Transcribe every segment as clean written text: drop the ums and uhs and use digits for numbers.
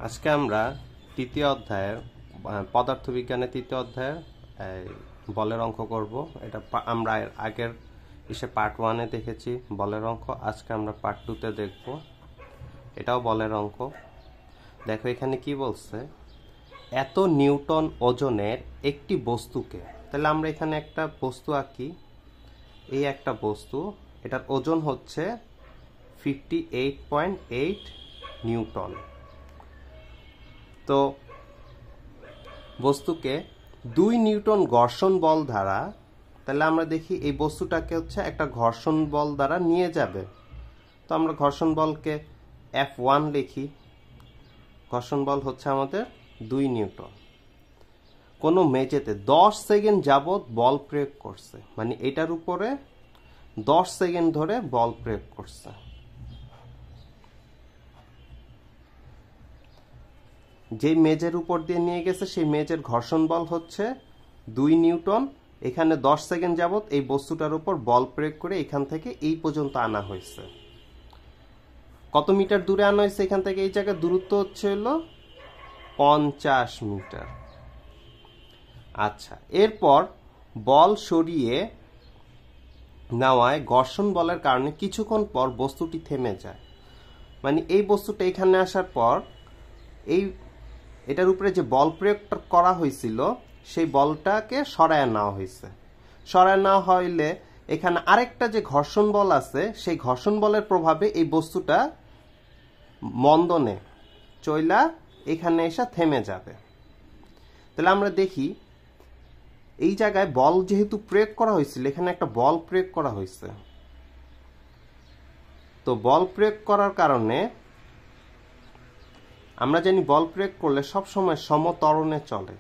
আজকে আমরা তৃতীয় অধ্যায়ের পদার্থবিজ্ঞানের তৃতীয় অধ্যায়ের বলের অঙ্ক করব। এটা আমরা আগের পার্ট 1-এ দেখেছি বলের অঙ্ক। আজকে আমরা পার্ট 2-তে দেখব, এটাও বলের অঙ্ক। দেখো এখানে কি বলছে, এত নিউটন ওজনের একটি বস্তুকে, তাহলে আমরা এখানে একটা বস্তু আঁকি। এই একটা বস্তু, এটার ওজন হচ্ছে 58.8 নিউটন। তো বস্তুকে 2 নিউটন ঘর্ষণ বল দ্বারা, তাহলে আমরা দেখি এই বস্তুটাকে হচ্ছে একটা ঘর্ষণ বল দ্বারা নিয়ে যাবে। তো আমরা ঘর্ষণ বলকে F1 লিখি। ঘর্ষণ বল হচ্ছে আমাদের 2 নিউটন। কোনো মেঝেতে 10 সেকেন্ড যাবত বল প্রয়োগ করছে, মানে এটার উপরে 10 সেকেন্ড ধরে বল প্রয়োগ করছে। যে মেজের উপর দিয়ে নিয়ে গেছে সেই মেজের ঘর্ষণ বল হচ্ছে 2 নিউটন। এখানে 10 সেকেন্ড যাবত এই বস্তুটার উপর বল প্রয়োগ করে এখান থেকে এই পর্যন্ত আনা হয়েছে। কত মিটার দূরে আনা হয়েছে এখান থেকে? এই জায়গায় দূরত্ব হচ্ছে হলো 50 মিটার। আচ্ছা, এরপর বল সরিয়ে নেওয়ায় ঘর্ষণ বলের কারণে কিছুক্ষণ পর বস্তুটি থেমে যায়। মানে এই বস্তুটা এখানে আসার পর এটার উপরে যে বল প্রয়োগ করা হয়েছিল সেই বলটাকে সরায় নেওয়া হয়েছে। সরায় নেওয়া হইলে এখানে আরেকটা যে ঘর্ষণ বল আছে, সেই ঘর্ষণ বলের প্রভাবে এই বস্তুটা মন্দনে চইলা এখানে এসে থেমে যাবে। তাহলে আমরা দেখি এই জায়গায় বল যেহেতু প্রয়োগ করা হয়েছিল, এখানে একটা বল প্রয়োগ করা হয়েছে। তো বল প্রয়োগ করার কারণে আমরা জানি বল প্রয়োগ করলে সবসময় সমত্বরণে চলে।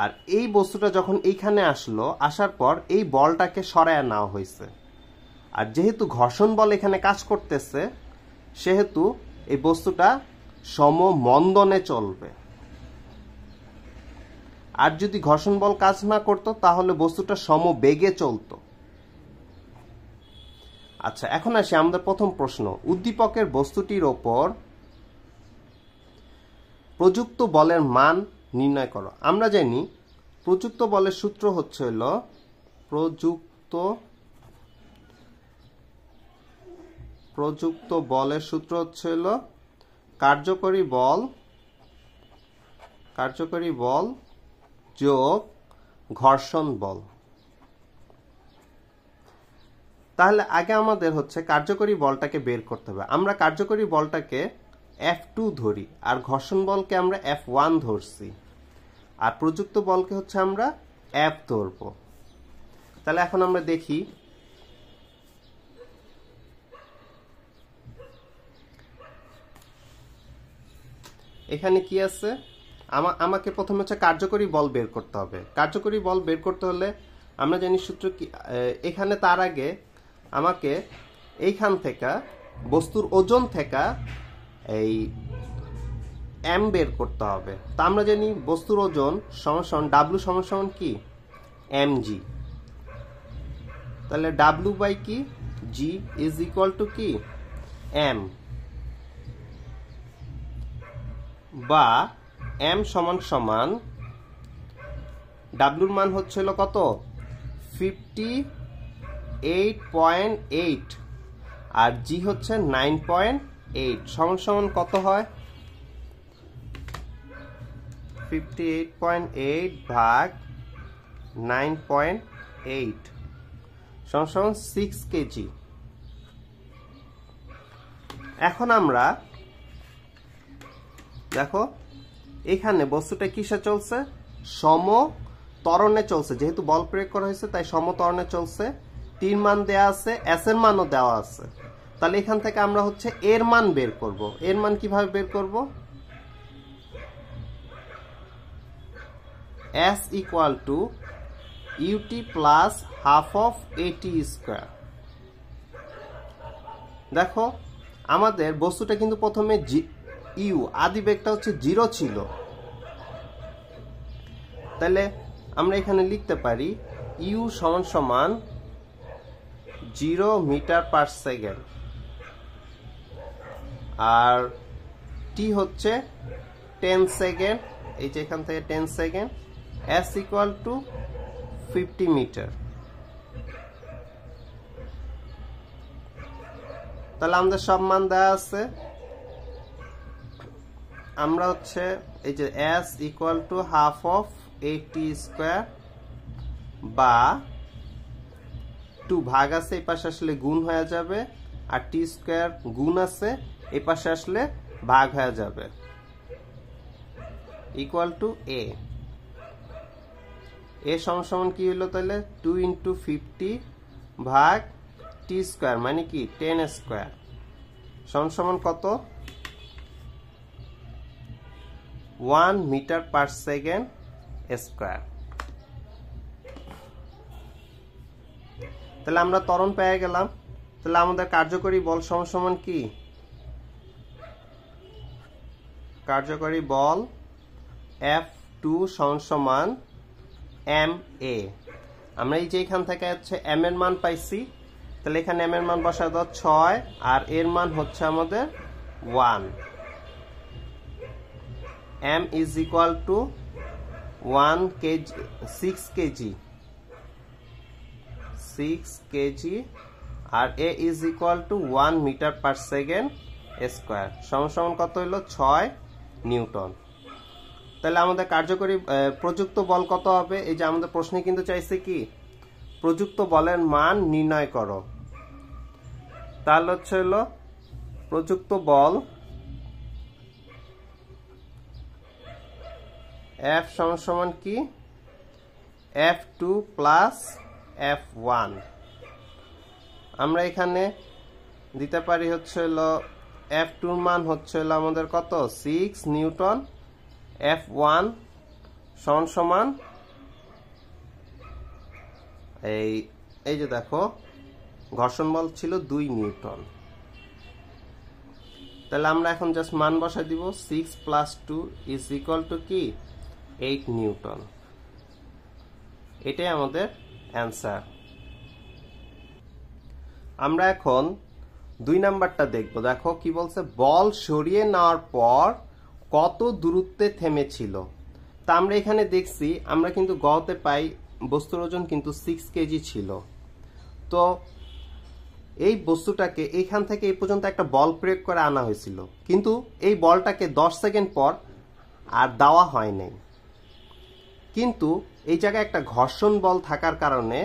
আর এই বস্তুটা যখন এইখানে আসলো, আসার পর এই বলটাকে সরায় নেওয়া হয়েছে। আর যেহেতু ঘর্ষণ বল এখানে কাজ করতেছে, সেহেতু এই বস্তুটা সমমন্দনে চলবে। আর যদি ঘর্ষণ বল কাজ না করতো তাহলে বস্তুটা সমবেগে চলতো। আচ্ছা, এখন আসি আমাদের প্রথম প্রশ্ন। উদ্দীপকের বস্তুটির ওপর প্রযুক্ত বলের মান নির্ণয় করো। আমরা জানি প্রযুক্ত বলের সূত্র হচ্ছে হলো প্রযুক্ত বলের সূত্র হচ্ছে হলো কার্যকরী বল যোগ ঘর্ষণ বল। তাহলে আগে আমাদের হচ্ছে কার্যকরী বলটাকে বের করতে হবে। আমরা কার্যকরী বলটাকে F2 ধরি, আর ঘর্ষণ বলকে আমরা F1 ধরছি, আর প্রযুক্ত বলকে হচ্ছে আমরা F ধরব। তাহলে এখন আমরা দেখি এখানে কি আছে। আমাকে প্রথমে হচ্ছে কার্যকরী বল বের করতে হবে। কার্যকরী বল বের করতে হলে আমরা জানি সূত্র কি। এখানে তার আগে আমাকে এইখান থেকে বস্তুর ওজন থেকে এই m বের করতে হবে। তা আমরা জানি বস্তুর ওজন সমান W সমান কি mg। তাহলে W বাই কি g ইজ ইকুয়াল টু কি m, বা m সমান W মান হচ্ছে হলো কত 58.8 আর g হচ্ছে 9.8 সমান কত হয় 58.8 ভাগ 9.8 সমান 6 কেজি। এখন আমরা দেখো এখানে বস্তুটা কিসে চলছে, সমত্বরণে চলছে। যেহেতু বল প্রয়োগ করা হয়েছে তাই সমত্বরণে চলছে। টির মান দেওয়া আছে, এস এর মানও দেওয়া আছে। তাহলে এখান থেকে আমরা হচ্ছে এর মান বের করব। এর মান কিভাবে বের করব? S equal two ut plus half of at square. দেখো আমাদের বস্তুটা কিন্তু প্রথমে ইউ আদি বেগটা হচ্ছে 0 ছিল। তাহলে আমরা এখানে লিখতে পারি ইউ সমান 0 মিটার পার সেকেন্ড। আর টি হচ্ছে 10 সেকেন্ড, এই যে এখান থেকে 10 second, s equal to 50 metre. তাহলে আমাদের সব মান দেওয়া আছে। আমরা হচ্ছে এই যে s equal to half of 80 square বা 2 ভাগ আছে এই পাশে আসলে গুণ হয়ে যাবে, আর টি স্কোয়ার গুণ আছে এই পাশে আসলে ভাগ হয়ে যাবে, ইকুয়াল টু এ। এ সমান কি হলো তাহলে 2 ইন্টু 50 ভাগ টি স্কোয়ার মানে কি 10 স্কোয়ার সমান কত 1 মিটার পার সেকেন্ড স্কোয়ার। তাহলে আমরা ত্বরণ পেয়ে গেলাম। তাহলে আমাদের কার্যকরী বল সমান কি, কার্যকরী বল F2 সমান ma। আমরা এই যে এখান থেকে হচ্ছে m এর মান পাইছি, তাহলে এখানে m এর মান বসায় দাও 6 আর এর মান হচ্ছে আমাদের 1। m is equal to 1 KG 6 KG আর a is equal to 1 metre per second square সমান কত হলো 6 নিউটন। তাহলে আমাদের কার্যকরী প্রযুক্ত বল কত হবে? এই যে আমাদের প্রশ্নে কিন্তু চাইছে কি প্রযুক্ত বলের মান নির্ণয় করো। তাহলে হচ্ছে হলো প্রযুক্ত বল F সমান কি F2 প্লাস F1। আমরা এখানে দিতে পারি হচ্ছে হলো F2 এর মান হচ্ছে হলো আমাদের কত 6 নিউটন, F1 সমান এই যে দেখো ঘর্ষণ বল ছিল 2 নিউটন। তাহলে আমরা এখন জাস্ট মান বসাই দিব 6 প্লাস 2 ইজ ইকুয়াল টু কি 8 নিউটন। এটাই আমাদের অ্যান্সার। আমরা এখন 2 নাম্বারটা দেখব। দেখো কি বলছে, বল সরিয়ে নেওয়ার পর কত দূরত্বে থেমেছিল। তা আমরা এখানে দেখছি আমরা কিন্তু গতে পাই বস্তুর ওজন কিন্তু 6 কেজি ছিল। তো এই বস্তুটাকে এইখান থেকে এই পর্যন্ত একটা বল প্রয়োগ করে আনা হয়েছিল, কিন্তু এই বলটাকে 10 সেকেন্ড পর আর দেওয়া হয় নাই। কিন্তু এই জায়গায় একটা ঘর্ষণ বল থাকার কারণে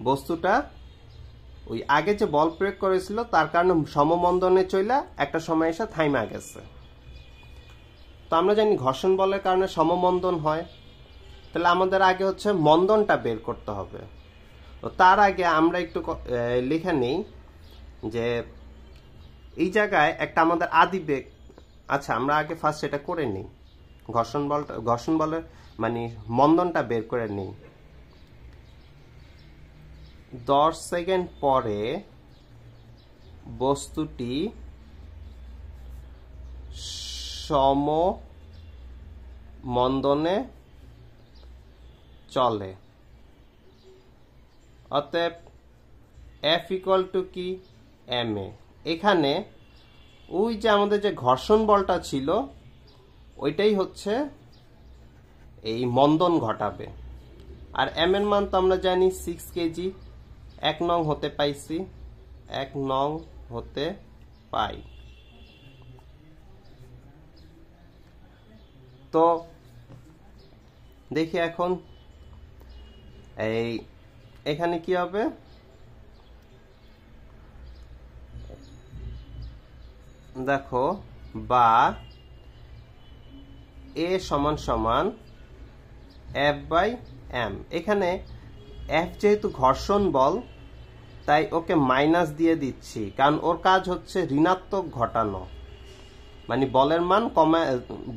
বস্তুটা ওই আগে যে বল প্রয়োগ করেছিল তার কারণে সমমন্দনে চইলা একটা সময় এসে থাইমা গেছে। তো আমরা জানি ঘর্ষণ বলের কারণে সমমন্দন হয়। তাহলে আমাদের আগে হচ্ছে মন্দনটা বের করতে হবে। তো তার আগে আমরা একটু লিখে নেই যে এই জায়গায় একটা আমাদের আদি বেগ। আচ্ছা আমরা আগে ফার্স্ট সেটা করে নিই, ঘর্ষণ বলের মানে মন্দনটা বের করে নিই। 10 সেকেন্ড পরে বস্তুটি সমমন্দনে চলে, অতএব F ইকুয়াল টু কি ma। এখানে ওই যে আমাদের যে ঘর্ষণ বলটা ছিল ওইটাই হচ্ছে এই মন্দন ঘটাবে। আর m এর মান তো আমরা জানি 6 কেজি, 1 নং হতে পাইছি, 1 নং হতে পাই। তো দেখি এখন এখানে কি হবে, দেখো বা a সমান F বাই m। এখানে F যেহেতু ঘর্ষণ বল তাই ওকে মাইনাস দিয়ে দিচ্ছি, কারণ ওর কাজ হচ্ছে ঋণাত্মক ঘটানো, মানে বলের মান কমায়,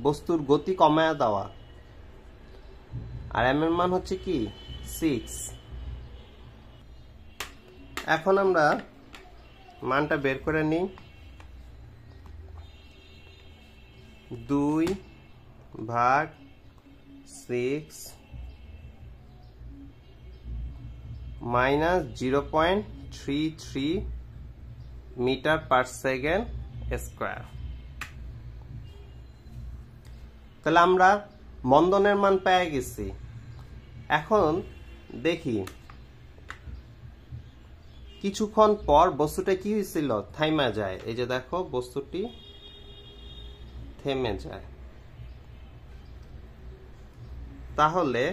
বস্তুর গতি কমায় দেওয়া। আর m এর মান হচ্ছে কি 6। এখন আমরা মানটা বের করে নিই। 2 ভাগ 6 minus 0.33 metre per second square. তাহলে আমরা মন্দনের মান পেয়ে গেছি। এখন দেখি কিছুক্ষণ পর বস্তুটা কি হয়েছিল, থাইমা যায়। এই যে দেখো বস্তুটি থেমে যায়। তাহলে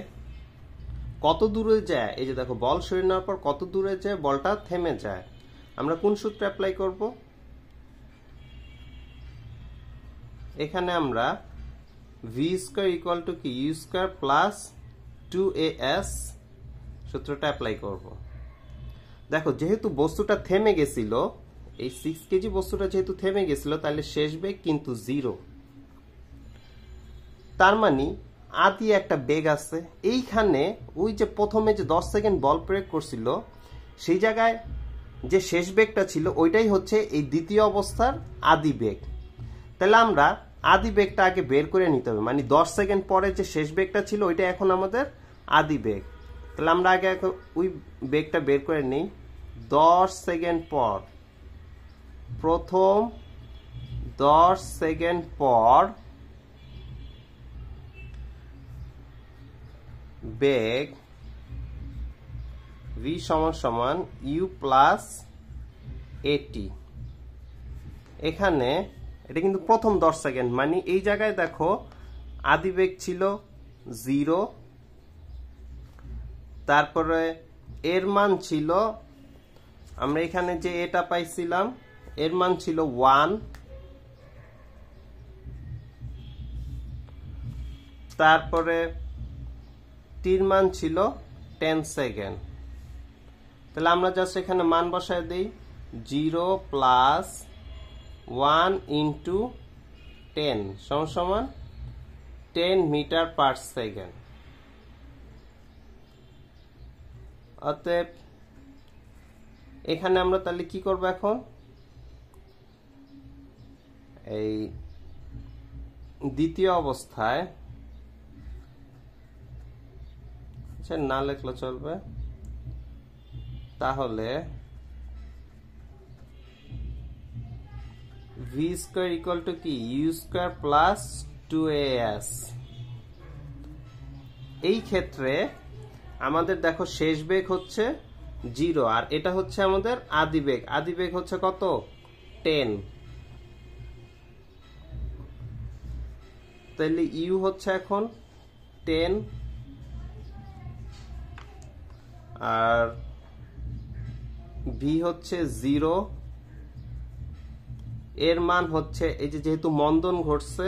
কত দূরে যায়, এই যে দেখো বল সরিয়ে নেওয়ার পর কত দূরে যায়, বলটা থেমে যায়। আমরা কোন সূত্র অ্যাপ্লাই করব? এখানে আমরা ভি স্কয়ার ইকুয়াল টু কি ইউ স্কয়ার প্লাস 2as সূত্রটা অ্যাপ্লাই করব। দেখো যেহেতু বস্তুটা থেমে গেছিল, এই 6 কেজি বস্তুটা যেহেতু থেমে গেছিল, তাহলে শেষ বেগ কিন্তু 0। তার মানে আদি একটা বেগ আছে এইখানে। ওই যে প্রথমে যে 10 সেকেন্ড বল প্রয়োগ করছিল, সেই জায়গায় যে শেষ বেগটা ছিল ওইটাই হচ্ছে এই দ্বিতীয় অবস্থার আদি বেগ। তাহলে আমরা আদি বেগটা আগে বের করে নিতে হবে, মানে 10 সেকেন্ড পরে যে শেষ বেগটা ছিল ওইটা এখন আমাদের আদি বেগ। তাহলে আমরা আগে ওই বেগটা বের করে নিই। 10 সেকেন্ড পর, প্রথম 10 সেকেন্ড পর বেগ v সমান সমান u প্লাস এটি। এখানে এটা কিন্তু প্রথম 10 সেকেন্ড, মানে এই জায়গায় দেখো আদি বেগ ছিল 0, তারপরে এর মান ছিল, আমরা এখানে যে এটা পাইছিলাম এর মান ছিল 1, তারপরে টির মান ছিল 10 সেকেন্ড। তাহলে আমরা জাস্ট এখানে মান বসায় দিই, 0 প্লাস 1 ইন্টু 10 সমান 10 মিটার পার সেকেন্ড। অতএব এখানে আমরা তাহলে কি করব, এখন এই দ্বিতীয় অবস্থায় না লিখলে চলবে, তাহলে ভি স্কয়ার ইকুয়াল টু কি ইউ স্কয়ার প্লাস 2as। এই ক্ষেত্রে আমাদের দেখো শেষ বেগ হচ্ছে 0 আর এটা হচ্ছে আমাদের আদি বেগ। আদি বেগ হচ্ছে কত, 10। তাহলে ইউ হচ্ছে এখন 10 আর ভি হচ্ছে 0। এর মান হচ্ছে এই যে যেহেতু মন্দন ঘটছে,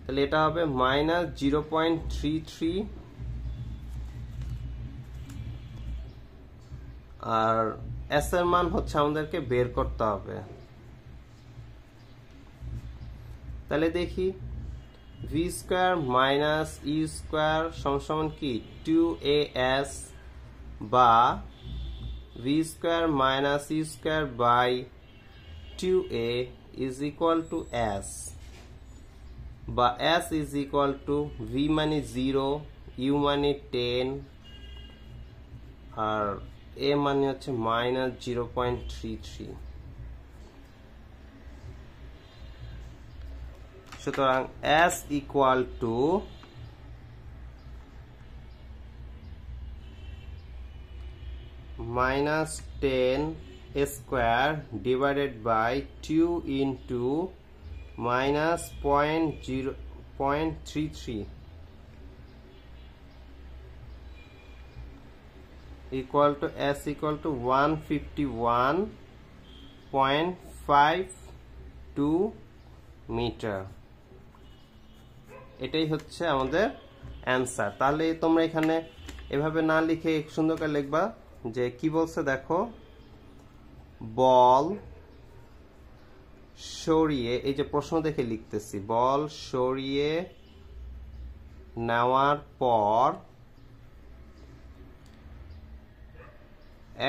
তাহলে এটা হবে -0.33 আর এস এর মান হচ্ছে আমাদেরকে বের করতে হবে। তাহলে দেখি V square minus U square সমান কি 2as বা V square minus U square by 2a is equal to s, বা s is equal to v মানে 0, u মানে 10 আর a মানে হচ্ছে -0.33। সুতরাং s equal to -10 square divided by 2 into -0.33 equal to s equal to 151.52 metre. এটাই হচ্ছে আমাদের answer. তাহলে তোমরা এখানে এভাবে না লিখে সুন্দর করে লিখবা যে কি বলছে দেখো, বল সরিয়ে, এই যে প্রশ্ন দেখে লিখতেছি, বল সরিয়ে নেওয়ার পর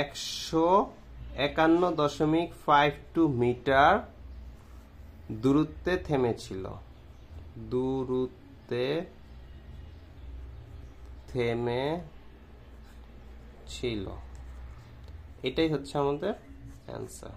151.52 মিটার দূরত্বে থেমেছিল। দূরত্বে থেমেছিল, এটাই হচ্ছে আমাদের অ্যান্সার।